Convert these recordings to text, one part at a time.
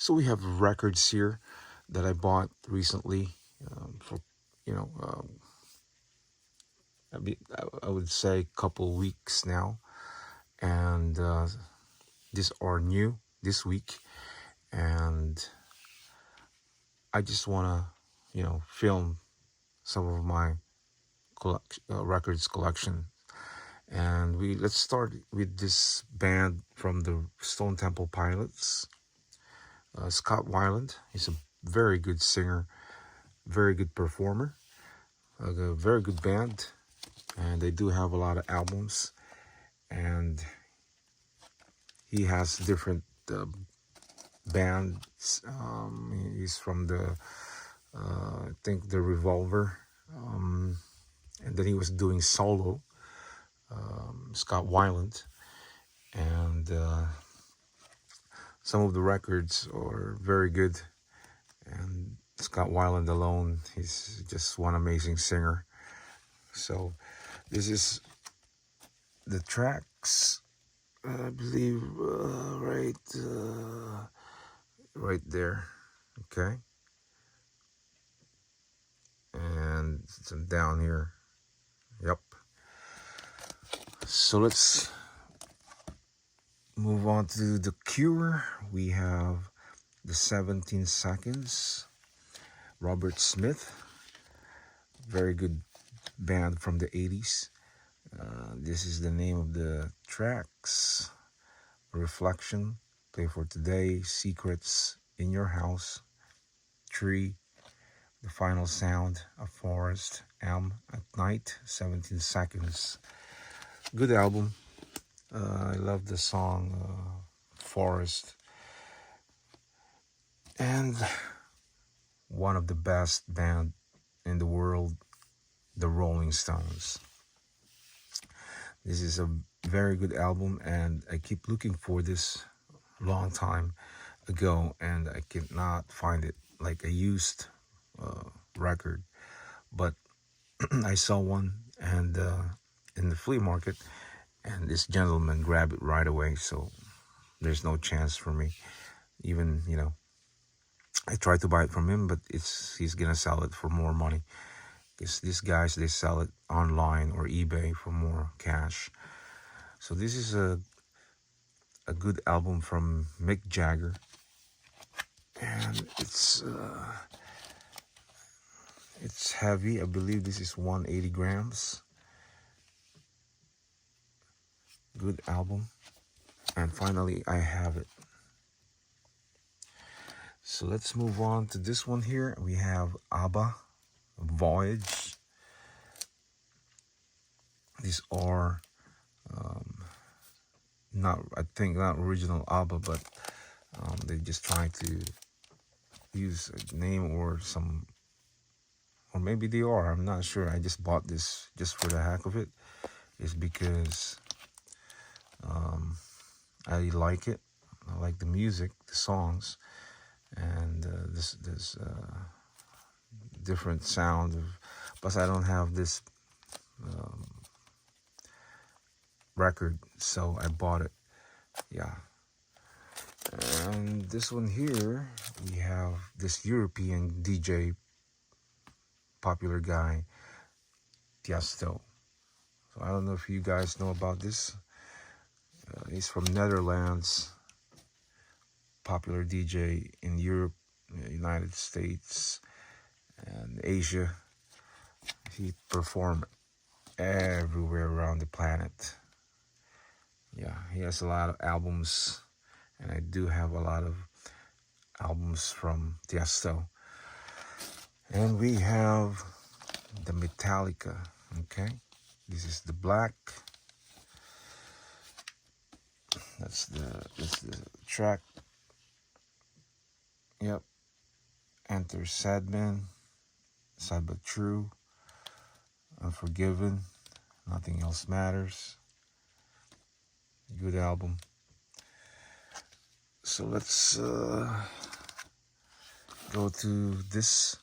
So we have records here that I bought recently for, you know, I would say a couple weeks now. And these are new this week. And I just want to, film some of my records collection. And let's start with this band from the Stone Temple Pilots. Scott Weiland. He's a very good singer, very good performer, a very good band, and they do have a lot of albums. And he has different bands. He's from I think the Revolver, and then he was doing solo, Scott Weiland, and some of the records are very good. And Scott Weiland alone, he's just one amazing singer. So this is the tracks, I believe, right there. Okay, and some down here. Yep. So let's move on to The Cure. We have the 17 Seconds. Robert Smith, very good band from the 80s. This is the name of the tracks: Reflection, Play for Today, Secrets, In Your House, Tree, The Final Sound, A Forest, At Night, 17 Seconds. Good album. I love the song Forest. And one of the best band in the world, the Rolling Stones. This is a very good album, and I keep looking for this long time ago, and I cannot find it, like a used record. But I saw one and in the flea market, and this gentleman grabbed it right away. So there's no chance for me. Even I tried to buy it from him, but he's gonna sell it for more money. Because these guys, they sell it online or eBay for more cash. So this is a good album from Mick Jagger, and it's heavy. I believe this is 180 grams. Good album. And finally, I have it. So let's move on to this one here. We have ABBA, Voyage. These are not original ABBA, but they just trying to use a name or maybe they are. I'm not sure. I just bought this just for the heck of it. It's because I like it. I like the music, the songs, and this different sound of. Plus, I don't have this record, so I bought it. Yeah. And this one here, we have this European DJ, popular guy, Tiesto. So I don't know if you guys know about this. He's from Netherlands, popular DJ in Europe, United States, and Asia. He performed everywhere around the planet. Yeah, he has a lot of albums, and I do have a lot of albums from Tiesto. And we have the Metallica, okay? This is the black. That's the track. Yep. Enter Sadman, Sad But True, Unforgiven, Nothing Else Matters. Good album. So let's go to this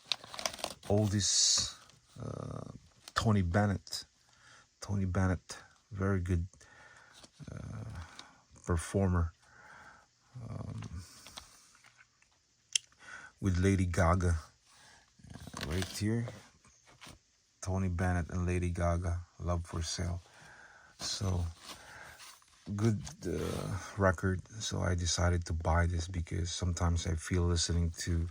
oldest, Tony Bennett. Tony Bennett, very good performer. with Lady Gaga right here. Tony Bennett and Lady Gaga, Love for Sale. So good record. So I decided to buy this because sometimes I feel listening to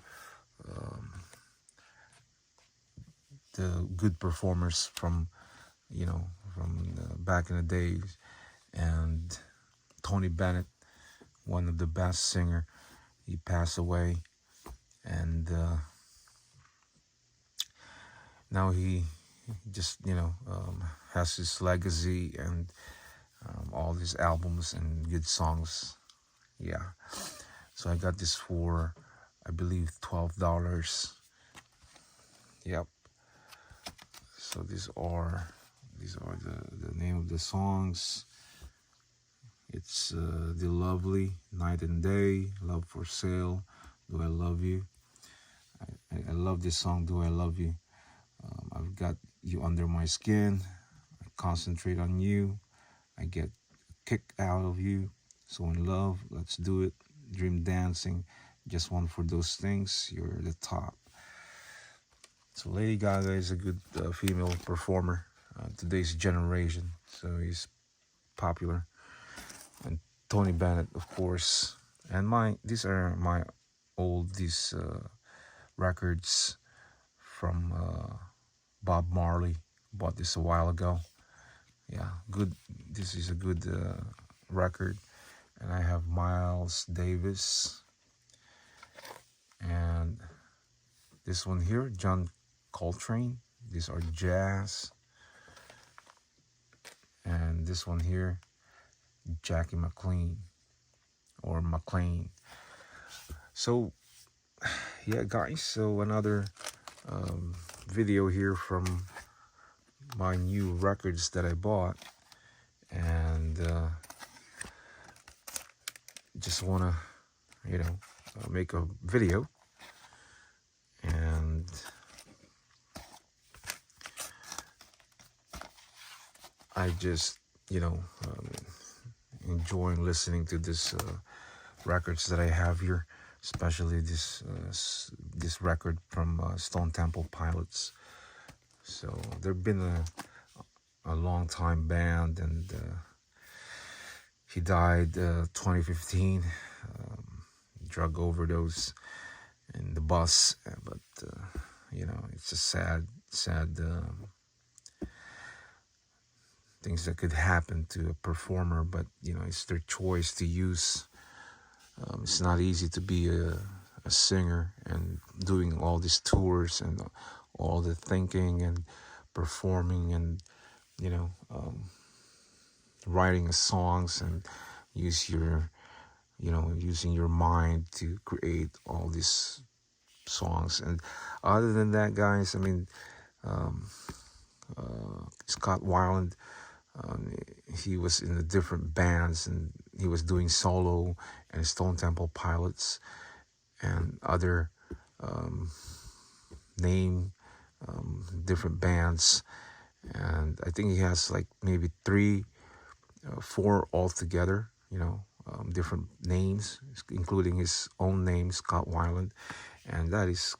the good performers from back in the days, and Tony Bennett, one of the best singer, he passed away, and now he just has his legacy and all his albums and good songs. Yeah, so I got this for, I believe, $12. Yep. So these are the name of the songs. It's The Lovely, Night and Day, Love for Sale, Do I Love You. I love this song, Do I Love You. I've got you under my skin. I concentrate on you. I get a kick out of you. So in love, let's do it. Dream dancing, just one for those things. You're the top. So Lady Gaga is a good female performer, today's generation. So he's popular. And Tony Bennett, of course. And these are my old records from Bob Marley. Bought this a while ago. Yeah, good. This is a good record. And I have Miles Davis. And this one here, John Coltrane. These are jazz. And this one here, Jackie McLean or McLean. So yeah, guys, so another video here from my new records that I bought, and just want to make a video, and I just enjoying listening to this records that I have here, especially this record from Stone Temple Pilots. So they've been a long time band, and he died 2015, drug overdose in the bus. But it's a sad things that could happen to a performer. But it's their choice to use. It's not easy to be a singer and doing all these tours and all the thinking and performing and writing songs and using your mind to create all these songs. And other than that, guys, I mean, Scott Weiland, he was in the different bands, and he was doing solo and Stone Temple Pilots and other different bands. And I think he has like maybe 4 altogether, different names, including his own name, Scott Weiland. And that is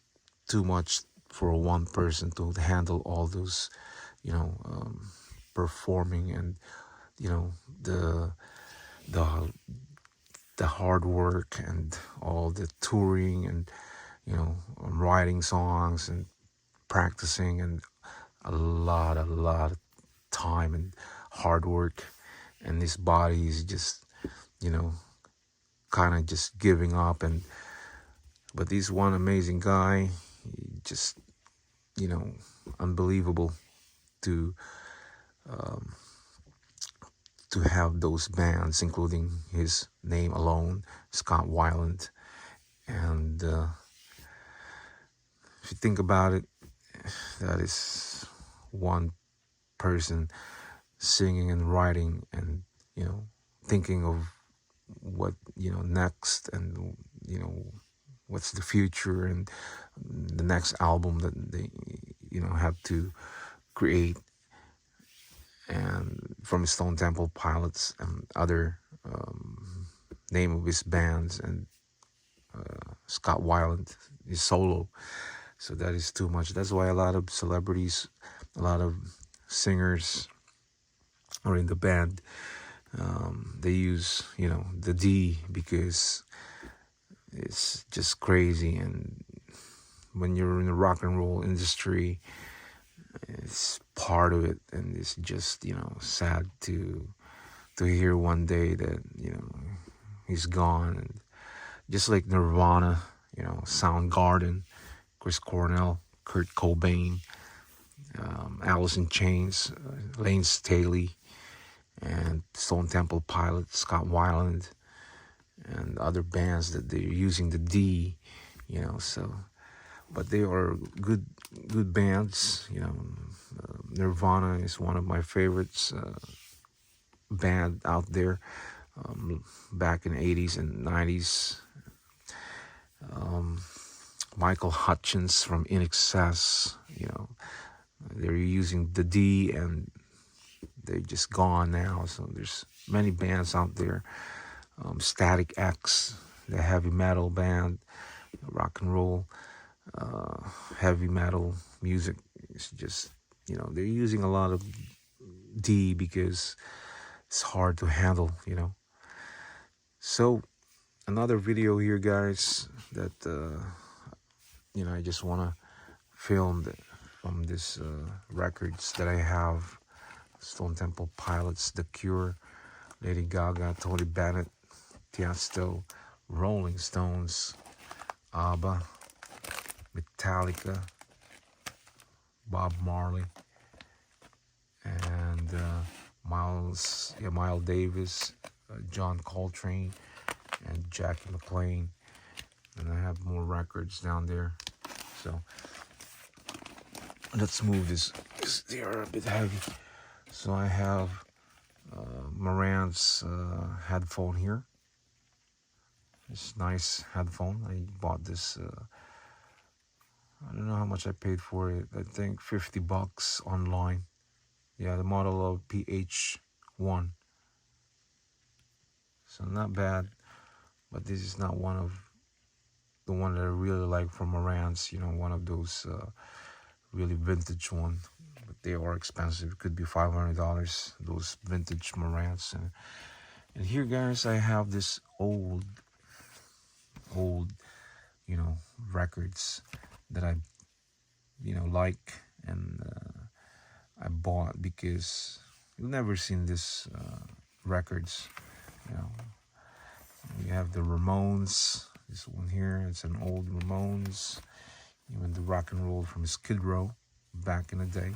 too much for one person to handle all those, performing and, the hard work and all the touring and, writing songs and practicing and a lot of time and hard work. And his body is just, kind of just giving up. But he's one amazing guy. He just, unbelievable to have those bands, including his name alone, Scott Weiland. And if you think about it, that is one person singing and writing and thinking of what next, and what's the future and the next album that they have to create. And from Stone Temple Pilots and other name of his bands, and Scott Weiland, is solo. So that is too much. That's why a lot of celebrities, a lot of singers are in the band. They use, the D because it's just crazy. And when you're in the rock and roll industry, it's part of it, and it's just sad to hear one day that he's gone. And just like Nirvana, Soundgarden, Chris Cornell, Kurt Cobain, Alice in Chains, Lane Staley, and Stone Temple Pilots, Scott Weiland, and other bands that they're using the D, so. But they are good bands, Nirvana is one of my favorites band out there, back in the 80s and 90s. Michael Hutchins from In Excess, they're using the D, and they're just gone now. So there's many bands out there. Static X, the heavy metal band, rock and roll, heavy metal music. It's just, they're using a lot of D because it's hard to handle. So another video here, guys, that I just want to film from this records that I have: Stone Temple Pilots, The Cure, Lady Gaga, Tony Bennett, Tiesto, Rolling Stones, ABBA, Metallica, Bob Marley, and Miles Davis, John Coltrane, and Jackie McLean. And I have more records down there. So let's move this. They are a bit heavy. So I have Moran's headphone here. This nice headphone. I bought this. I don't know how much I paid for it. I think $50 online. Yeah, the model of PH1. So not bad. But this is not one of the one that I really like from Moran's. One of those really vintage one. But they are expensive. It could be $500. Those vintage Moran's. And here, guys, I have this old, records that I, like, and I bought because you've never seen this records. You have the Ramones. This one here, it's an old Ramones. Even the rock and roll from Skid Row back in the day.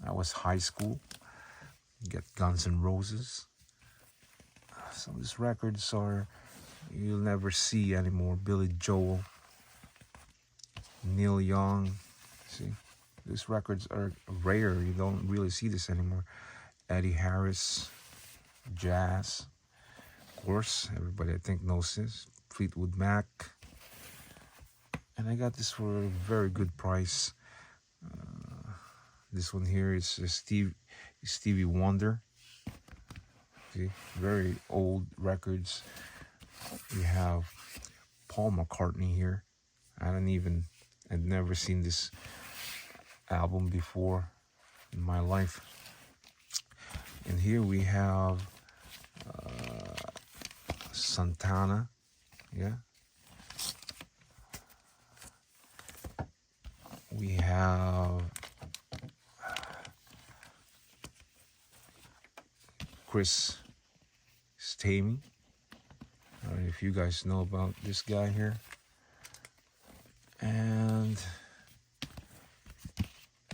I was high school. You get Guns N' Roses. Some of these records you'll never see anymore. Billy Joel, Neil Young. See, these records are rare. You don't really see this anymore. Eddie Harris, jazz. Of course, everybody I think knows this. Fleetwood Mac. And I got this for a very good price. This one here is Stevie Wonder. See, very old records. We have Paul McCartney here. I'd never seen this album before in my life. And here we have Santana. Yeah. We have Chris Stamey. I don't know if you guys know about this guy here. And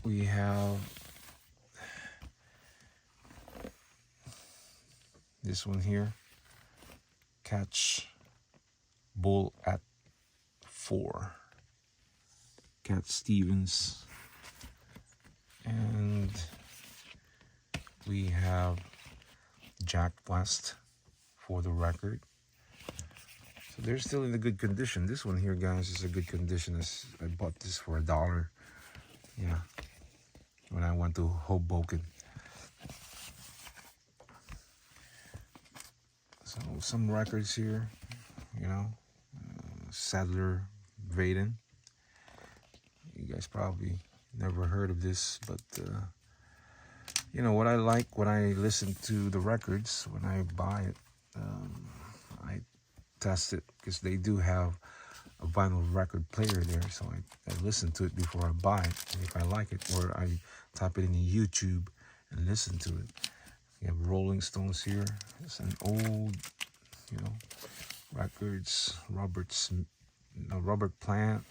we have this one here, Catch Bull at 4. Cat Stevens. And we have Jack West for the record. So they're still in a good condition. This one here, guys, is a good condition. I bought this for $1. Yeah, when I went to Hoboken. So some records here, Sadler, Weiland. You guys probably never heard of this, but what I like when I listen to the records, when I buy it, I test it because they do have a vinyl record player there, so I listen to it before I buy it. And if I like it, or I type it in YouTube and listen to it. You have Rolling Stones here. It's an old, records. Robert Plant.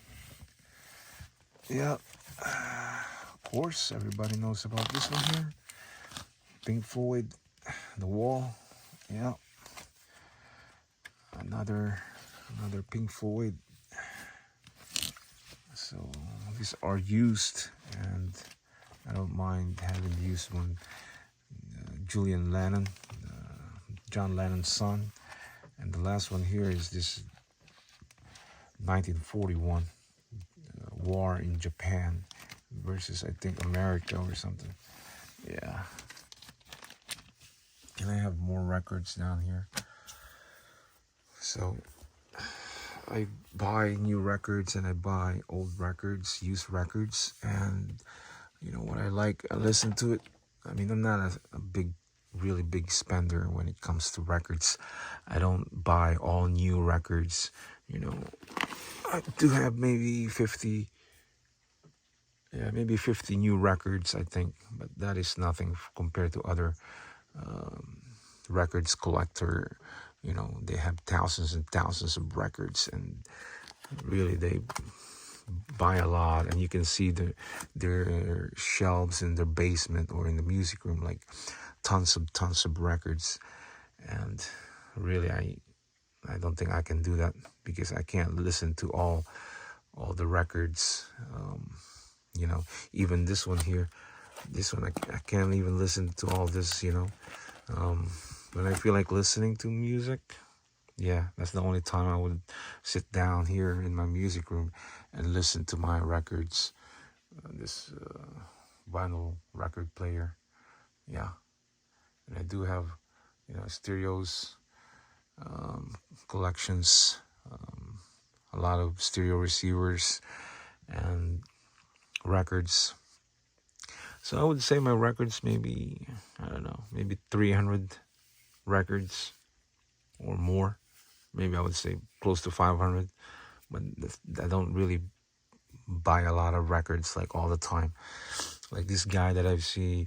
Yeah, of course, everybody knows about this one here. Pink Floyd, The Wall. Yeah, another Pink Floyd. So these are used, and I don't mind having the used one. Julian Lennon, John Lennon's son, and the last one here is this 1941 war in Japan versus, I think, America or something. Yeah. And I have more records down here. So I buy new records and I buy old records, used records, and what I like, I listen to it. I mean, I'm not a really big spender when it comes to records. I don't buy all new records. I do have maybe 50 new records, I think, but that is nothing compared to other records collector. They have thousands and thousands of records, and really they buy a lot, and you can see their shelves in their basement or in the music room, like tons of records. And really, I don't think I can do that because I can't listen to all the records. Even this one here, I can't even listen to all this. When I feel like listening to music, yeah, that's the only time I would sit down here in my music room and listen to my records. This vinyl record player, yeah. And I do have, stereos, collections, a lot of stereo receivers and records. So I would say my records, maybe, I don't know, maybe 300 records or more. Maybe I would say close to 500, but I don't really buy a lot of records like all the time. Like this guy that I see,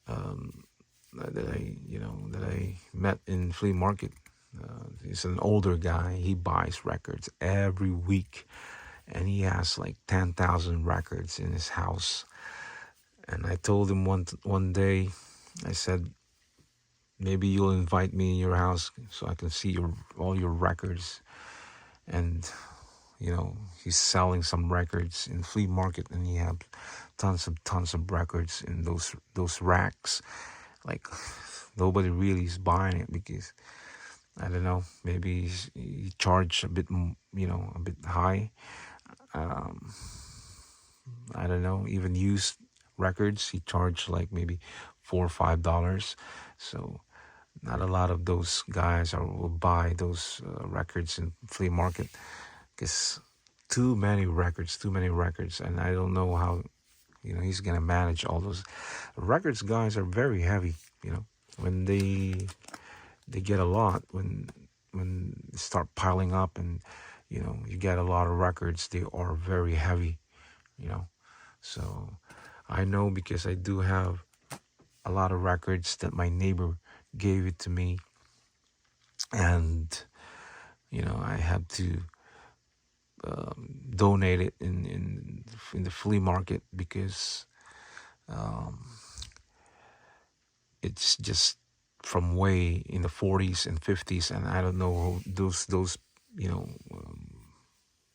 that I met in flea market. He's an older guy. He buys records every week, and he has like 10,000 records in his house. And I told him one day, I said, maybe you'll invite me in your house so I can see all your records. And he's selling some records in flea market, and he have tons of records in those racks. Like nobody really is buying it because I don't know, maybe he charged a bit, a bit high. I don't know, even used records he charged like maybe $4 or $5. So not a lot of those guys will buy those records in flea market because too many records, and I don't know how he's gonna manage all those records. Guys are very heavy. When they get a lot, when they start piling up, and you get a lot of records, they are very heavy. So I know because I do have a lot of records that my neighbor gave it to me, and I had to donate it in the flea market because it's just from way in the 40s and 50s, and I don't know those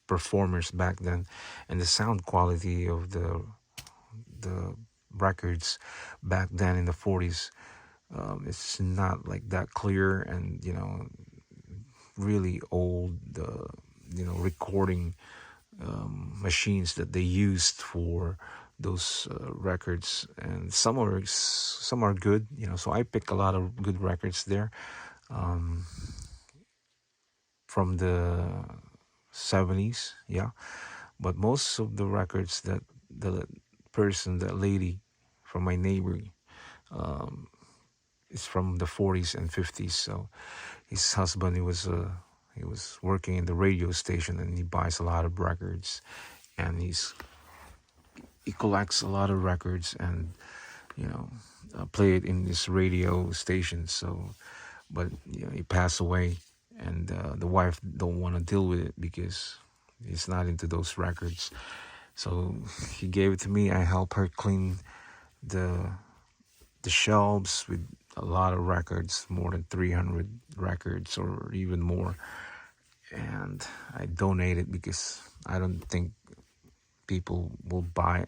performers back then, and the sound quality of the records back then in the 40s, it's not like that clear, and really old recording machines that they used for those records, and some are good, so I pick a lot of good records there, from the 70s, yeah. But most of the records that the person, that lady from my neighbor, is from the 40s and 50s. So his husband, he was working in the radio station, and he buys a lot of records, and he collects a lot of records, and you know, play it in this radio station. So, but you know, he passed away, and the wife don't want to deal with it because he's not into those records. So he gave it to me. I helped her clean the shelves with a lot of records, more than 300 records or even more. And I donated because I don't think people will buy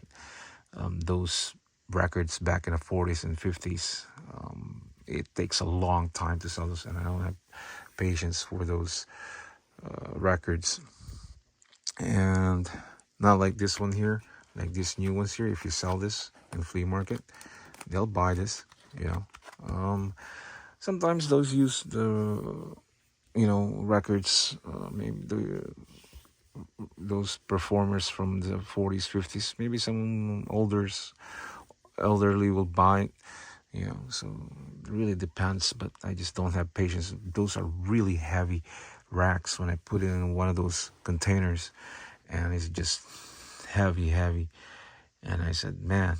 those records back in the 40s and 50s. It takes a long time to sell those, and I don't have patience for those records. And not like this one here, like these new ones here. If you sell this in flea market, they'll buy this, you know. Sometimes those use the, you know, records, maybe those performers from the 40s, 50s, maybe some elderly will buy it, you know. So it really depends, but I just don't have patience. Those are really heavy racks when I put it in one of those containers, and it's just heavy. And I said, man,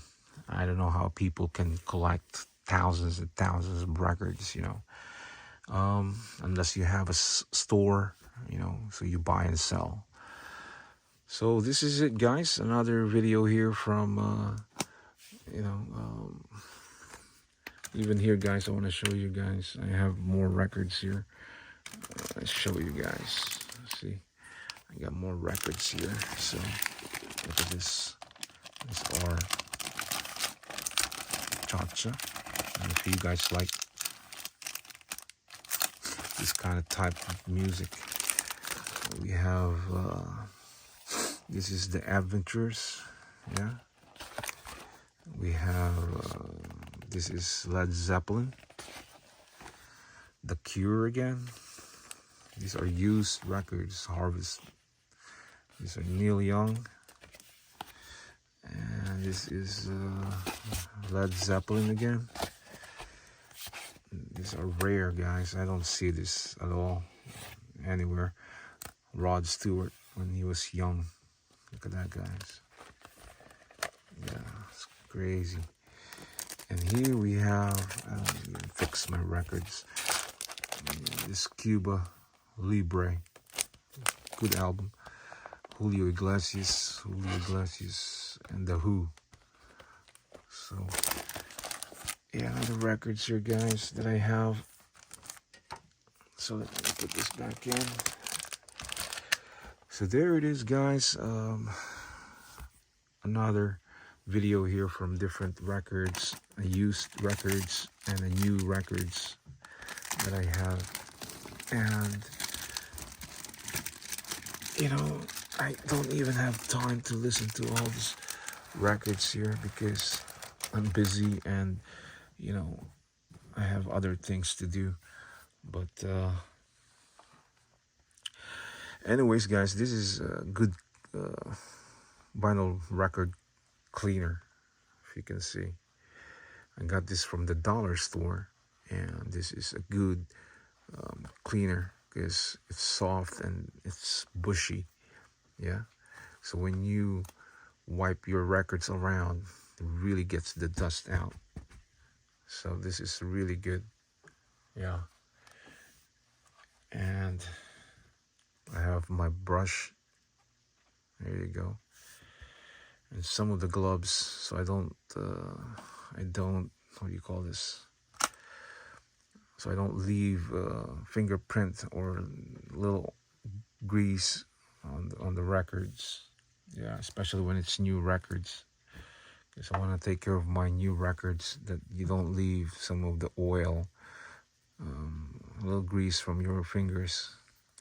I don't know how people can collect thousands and thousands of records, you know, unless you have a store, you know, so you buy and sell. So this is it, guys. Another video here from, you know, even here, guys, I want to show you guys. I have more records here. Let's show you guys. See, I got more records here. So look at this. These are cha-cha. And if you guys like this kind of type of music, we have this is the Adventures, yeah. We have this is Led Zeppelin, The Cure again. These are used records, Harvest. These are Neil Young, and this is Led Zeppelin again. These are rare, guys. I don't see this at all anywhere. Rod Stewart when he was young. Look at that, guys. Yeah, it's crazy. And here we have, I don't even fix my records. This Cuba Libre. Good album. Julio Iglesias, and The Who. So, yeah, the records here, guys, that I have. So let me put this back in. So there it is, guys. Another video here from different records, used records and the new records that I have. And, you know, I don't even have time to listen to all these records here because I'm busy and, you know, I have other things to do. But anyways, guys, this is a good vinyl record cleaner. If you can see, I got this from the dollar store, and this is a good cleaner because it's soft and it's bushy, yeah. So when you wipe your records around, it really gets the dust out. So this is really good, yeah. And I have my brush. There you go. And some of the gloves, so I don't, what do you call this? So I don't leave fingerprint or little grease on the records. Yeah, especially when it's new records. Because I want to take care of my new records, that you don't leave some of the oil, a little grease from your fingers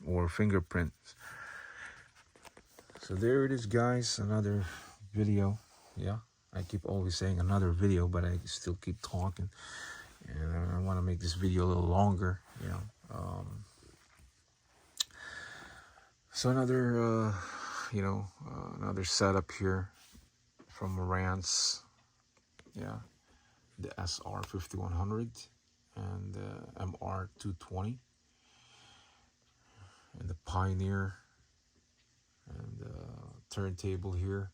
or fingerprints. So there it is, guys, another video. Yeah, I keep always saying another video, but I still keep talking, and I want to make this video a little longer, you know. So another, another setup here from Marantz. Yeah, the SR 5100 and the MR 220 and the Pioneer and the turntable here.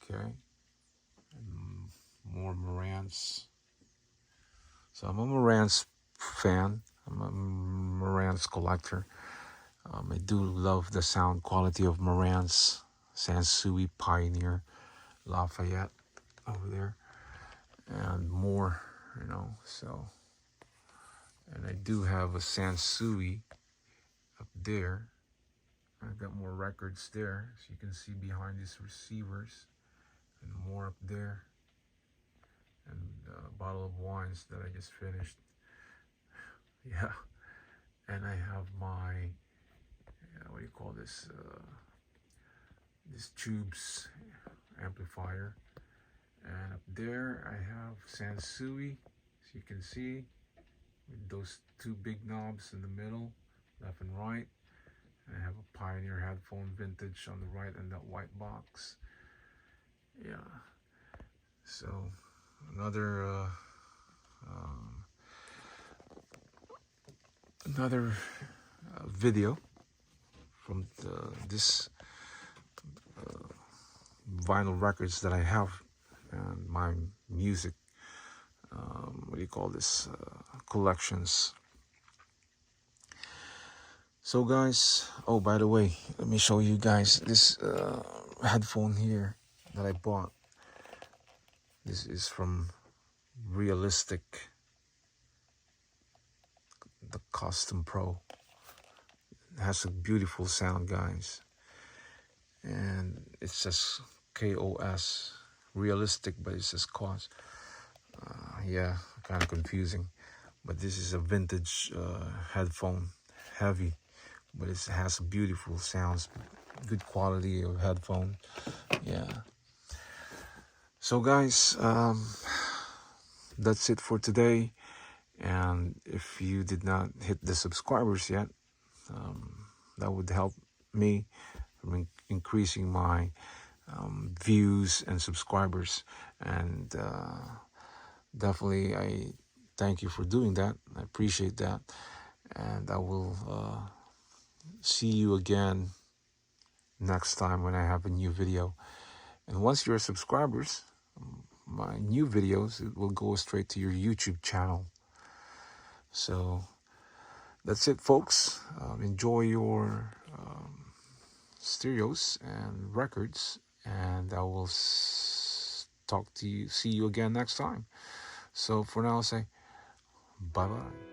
Okay, and more Marantz. So I'm a Marantz fan. I'm a Marantz collector. I do love the sound quality of Marantz, Sansui, Pioneer, Lafayette over there, and more, so. And I do have a Sansui up there. I've got more records there, as you can see behind these receivers, and more up there, and a bottle of wines that I just finished. Yeah, and I have my, what do you call this? This tubes amplifier, and up there I have Sansui, as you can see, with those two big knobs in the middle, left and right. And I have a Pioneer headphone vintage on the right and that white box. Yeah. So another video from this vinyl records that I have and my music. What do you call this? Collections. So guys, oh, by the way, let me show you guys this headphone here that I bought. This is from Realistic, the Custom Pro. It has a beautiful sound, guys, and it says KOS, Realistic, but it says COS. Yeah, kind of confusing, but this is a vintage headphone, heavy, but it has beautiful sounds, good quality of headphone. Yeah. So guys, that's it for today. And if you did not hit the subscribers yet, that would help me from increasing my views and subscribers. And definitely, I thank you for doing that. I appreciate that. And I will see you again next time when I have a new video. And once you're subscribers, my new videos, it will go straight to your YouTube channel. So that's it, folks. Enjoy your stereos and records, and I will see you again next time. So for now, I'll say bye-bye.